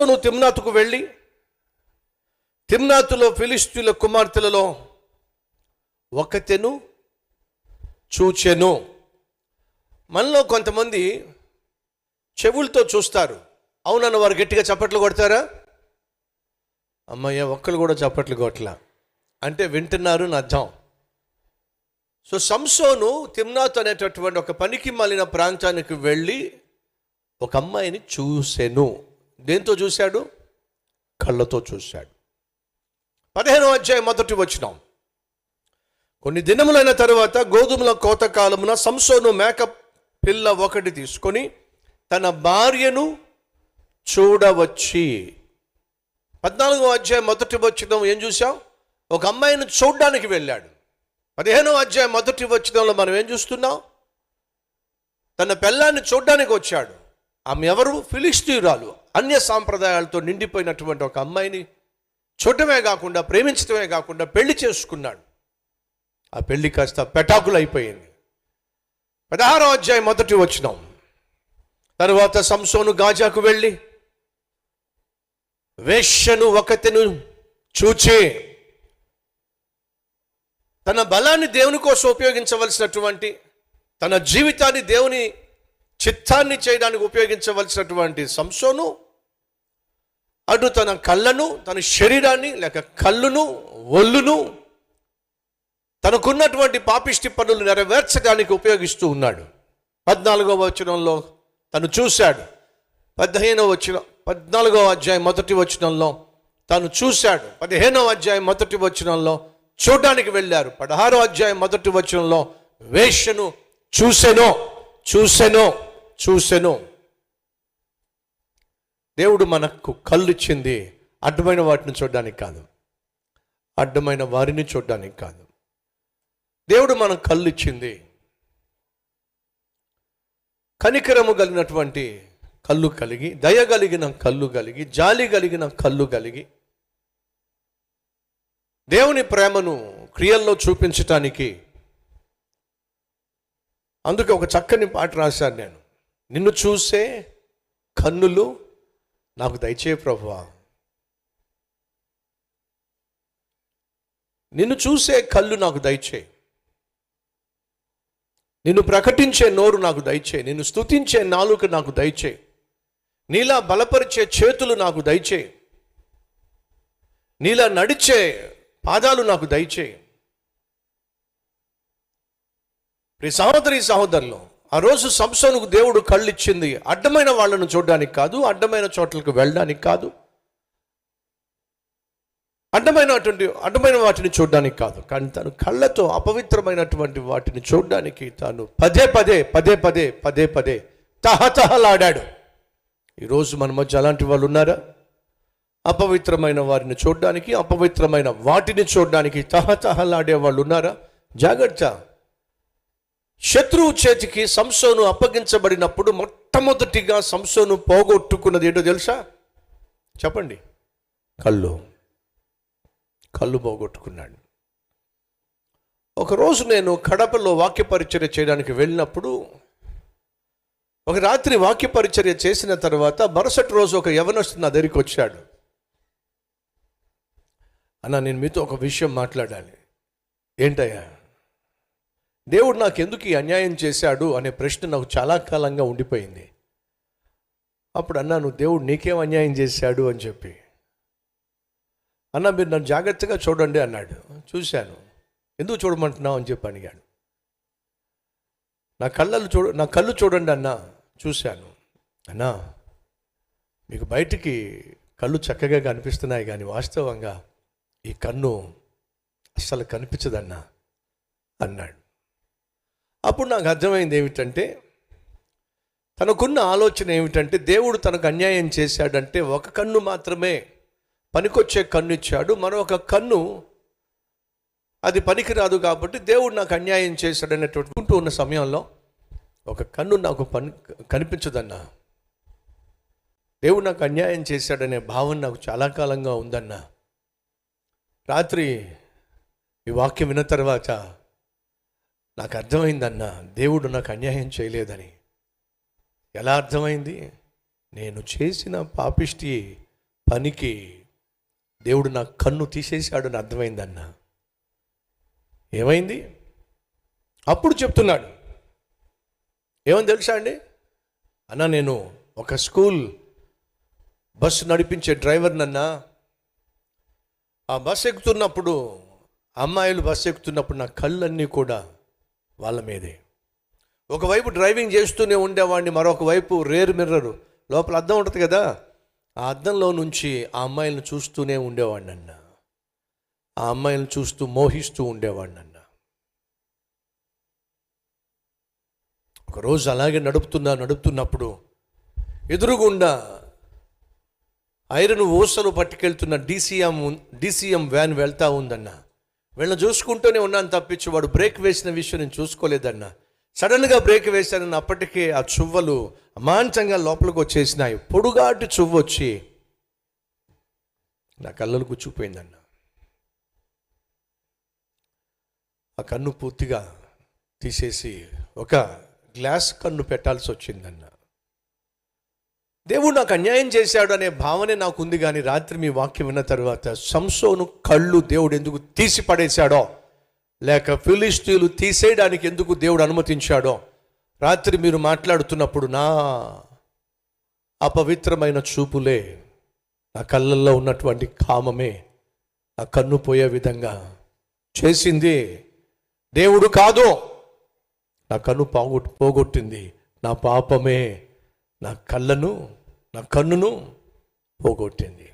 సంసోను తిమ్నాతుకు వెళ్ళి తిమ్నాతులో ఫిలిష్తీయుల కుమార్తెలలో ఒకతెను చూచెను. మనలో కొంతమంది చెవులతో చూస్తారు, అవునన్న వారు గట్టిగా చప్పట్లు కొడతారా? అమ్మయ్య, ఒక్కరు కూడా చప్పట్లు కొట్టలా అంటే వింటున్నారు అని అర్థం. సో సంసోను తిమ్నాతు అనేటటువంటి ఒక పనికి మాలిన ప్రాంతానికి వెళ్ళి ఒక అమ్మాయిని చూసెను. దేంతో చూశాడు? కళ్ళతో చూశాడు. 15వ అధ్యాయం 1వ వచనం. కొన్ని దినములైన తరువాత గోధుమల కోత కాలమున సంసోను మేక పిల్ల ఒకటి తీసుకొని తన భార్యను చూడవచ్చి. 14వ అధ్యాయం 1వ వచనం ఏం చూసాం? ఒక అమ్మాయిని చూడడానికి వెళ్ళాడు. 15వ అధ్యాయం 1వ వచనంలో మనం ఏం చూస్తున్నాం? తన పిల్లాన్ని చూడడానికి వచ్చాడు. ఆమె ఎవరు? ఫిలిష్తీయురాలు. అన్య సాంప్రదాయాలతో నిండిపోయినటువంటి ఒక అమ్మాయిని చూడటమే కాకుండా, ప్రేమించడమే కాకుండా పెళ్లి చేసుకున్నాడు. ఆ పెళ్లి కాస్త పెటాకులు అయిపోయింది. 16వ అధ్యాయం 1వ వచనం. తరువాత సంసోను గాజాకు వెళ్ళి వేశ్యను ఒకతెను చూచి తన బలాన్ని దేవుని కోసం ఉపయోగించవలసినటువంటి, తన జీవితాన్ని దేవుని చిత్తాన్ని చేయడానికి ఉపయోగించవలసినటువంటి సంసోను అటు తన కళ్ళను, తన శరీరాన్ని లేక కళ్ళును ఒళ్ళును తనకున్నటువంటి పాపిష్టి పనులు నెరవేర్చడానికి ఉపయోగిస్తూ ఉన్నాడు. 14వ వచనంలో తను చూశాడు. 14వ అధ్యాయం 1వ వచనంలో తను చూశాడు. 15వ అధ్యాయం 1వ వచనంలో చూడడానికి వెళ్ళారు. 16వ అధ్యాయం 1వ వచనంలో వేశ్యను చూసెను చూసెను చూసెను. దేవుడు మనకు కళ్ళు ఇచ్చింది అడ్డమైన వాటిని చూడడానికి కాదు, అడ్డమైన వారిని చూడడానికి కాదు. దేవుడు మనకు కళ్ళు ఇచ్చింది కనికరము కలిగినటువంటి కళ్ళు కలిగి, దయ కలిగిన కళ్ళు కలిగి, జాలి కలిగిన కళ్ళు కలిగి, దేవుని ప్రేమను క్రియల్లో చూపించటానికి. అందుకే ఒక చక్కని పాట రాశాను నేను. నిన్ను చూసే కన్నులు నాకు దయచే ప్రభువా, నిన్ను చూసే కళ్ళు నాకు దయచే, నిన్ను ప్రకటించే నోరు నాకు దయచే, నిన్ను స్తుతించే నాలుక నాకు దయచే, నీలా బలపరిచే చేతులు నాకు దయచే, నీలా నడిచే పాదాలు నాకు దయచే. ప్రియ సహోదరి సహోదరులు, ఆ రోజు సంసోనుకు దేవుడు కళ్ళు ఇచ్చింది అడ్డమైన వాళ్ళను చూడడానికి కాదు, అడ్డమైన చోట్లకు వెళ్ళడానికి కాదు, అడ్డమైన వాటిని చూడడానికి కాదు, కానీ తను కళ్ళతో అపవిత్రమైనటువంటి వాటిని చూడడానికి తాను పదే పదే తహతహలాడాడు. ఈరోజు మన మధ్య అలాంటి వాళ్ళు ఉన్నారా? అపవిత్రమైన వారిని చూడడానికి, అపవిత్రమైన వాటిని చూడడానికి తహతహలాడే వాళ్ళు ఉన్నారా? జాగ్రత్త. శత్రువు చేతికి సంసోను అప్పగించబడినప్పుడు మొట్టమొదటిగా సంసోను పోగొట్టుకున్నది ఏంటో తెలుసా? చెప్పండి. కళ్ళు పోగొట్టుకున్నాడు. ఒకరోజు నేను కడపలో వాక్య పరిచర్య చేయడానికి వెళ్ళినప్పుడు, ఒక రాత్రి వాక్య పరిచర్య చేసిన తర్వాత మరుసటి రోజు ఒక యవనస్తుడు నా దగ్గరికి వచ్చాడు. అన్నా, నేను మీతో ఒక విషయం మాట్లాడాలి. ఏంటయ్యా? దేవుడు నాకు ఎందుకు ఈ అన్యాయం చేశాడు అనే ప్రశ్న నాకు చాలా కాలంగా ఉండిపోయింది. అప్పుడు అన్నాను, దేవుడు నీకేం అన్యాయం చేశాడు అని చెప్పి. అన్న, మీరు నన్ను జాగ్రత్తగా చూడండి అన్నాడు. చూశాను. ఎందుకు చూడమంటున్నావు అని చెప్పి అడిగాడు. నా కళ్ళు చూడండి అన్నా. చూశాను. అన్నా, మీకు బయటికి కళ్ళు చక్కగా కనిపిస్తున్నాయి, కానీ వాస్తవంగా ఈ కన్ను అస్సలు కనిపించదన్నా అన్నాడు. అప్పుడు నాకు అర్థమైంది ఏమిటంటే, తనకున్న ఆలోచన ఏమిటంటే, దేవుడు తనకు అన్యాయం చేశాడంటే ఒక కన్ను మాత్రమే పనికొచ్చే కన్ను ఇచ్చాడు, మరొక కన్ను అది పనికిరాదు, కాబట్టి దేవుడు నాకు అన్యాయం చేశాడనేటువంటి ఉన్న సమయంలో ఒక కన్ను నాకు కనిపించదన్నా, దేవుడు నాకు అన్యాయం చేశాడనే భావన నాకు చాలా కాలంగా ఉందన్నా. రాత్రి ఈ వాక్యం విన్న తర్వాత నాకు అర్థమైందన్నా, దేవుడు నాకు అన్యాయం చేయలేదని. ఎలా అర్థమైంది? నేను చేసిన పాపిష్టి పనికి దేవుడు నా కన్ను తీసేశాడు అని అర్థమైందన్న. ఏమైంది? అప్పుడు చెప్తున్నాడు. ఏమని తెలుసా అండి? అన్న, నేను ఒక స్కూల్ బస్సు నడిపించే డ్రైవర్నన్నా. ఆ బస్సు ఎక్కుతున్నప్పుడు, అమ్మాయిలు బస్సు ఎక్కుతున్నప్పుడు నా కళ్ళన్నీ కూడా వాళ్ళ మీదే. ఒకవైపు డ్రైవింగ్ చేస్తూనే ఉండేవాడిని, మరొక వైపు రేర్ మిర్రర్ లోపల అద్దం ఉంటుంది కదా, ఆ అద్దంలో నుంచి ఆ అమ్మాయిలను చూస్తూనే ఉండేవాడిని అన్న. ఆ అమ్మాయిలను చూస్తూ మోహిస్తూ ఉండేవాడిని అన్న. ఒకరోజు అలాగే నడుపుతున్నప్పుడు ఎదురుగుండా ఐరన్ ఊసలు పట్టుకెళ్తున్న డీసీఎం వ్యాన్ వెళ్తా ఉందన్న. వీళ్ళని చూసుకుంటూనే ఉన్నాను తప్పించి వాడు బ్రేక్ వేసిన విషయం నేను చూసుకోలేదన్న. సడన్గా బ్రేక్ వేశానన్న. అప్పటికే ఆ చువ్వలు అమాంతంగా లోపలికి వచ్చేసినాయి. పొడుగాటి చువ్వ వచ్చి నా కళ్ళలు గుచ్చుకుపోయిందన్న. ఆ కన్ను పూర్తిగా తీసేసి ఒక గ్లాస్ కన్ను పెట్టాల్సి వచ్చిందన్న. దేవుడు నాకు అన్యాయం చేశాడు అనే భావనే నాకు ఉంది. కానీ రాత్రి మీ వాక్యం విన్న తర్వాత సంసోను కళ్ళు దేవుడు ఎందుకు తీసి పడేశాడో, లేక ఫిలిష్తీయులు తీసేయడానికి ఎందుకు దేవుడు అనుమతించాడో, రాత్రి మీరు మాట్లాడుతున్నప్పుడు నా అపవిత్రమైన చూపులే, నా కళ్ళల్లో ఉన్నటువంటి కామమే నా కన్ను పోయే విధంగా చేసింది. దేవుడు కాదు, నా కన్ను పోగొట్టింది నా పాపమే నా కన్నును పోగొట్టింది.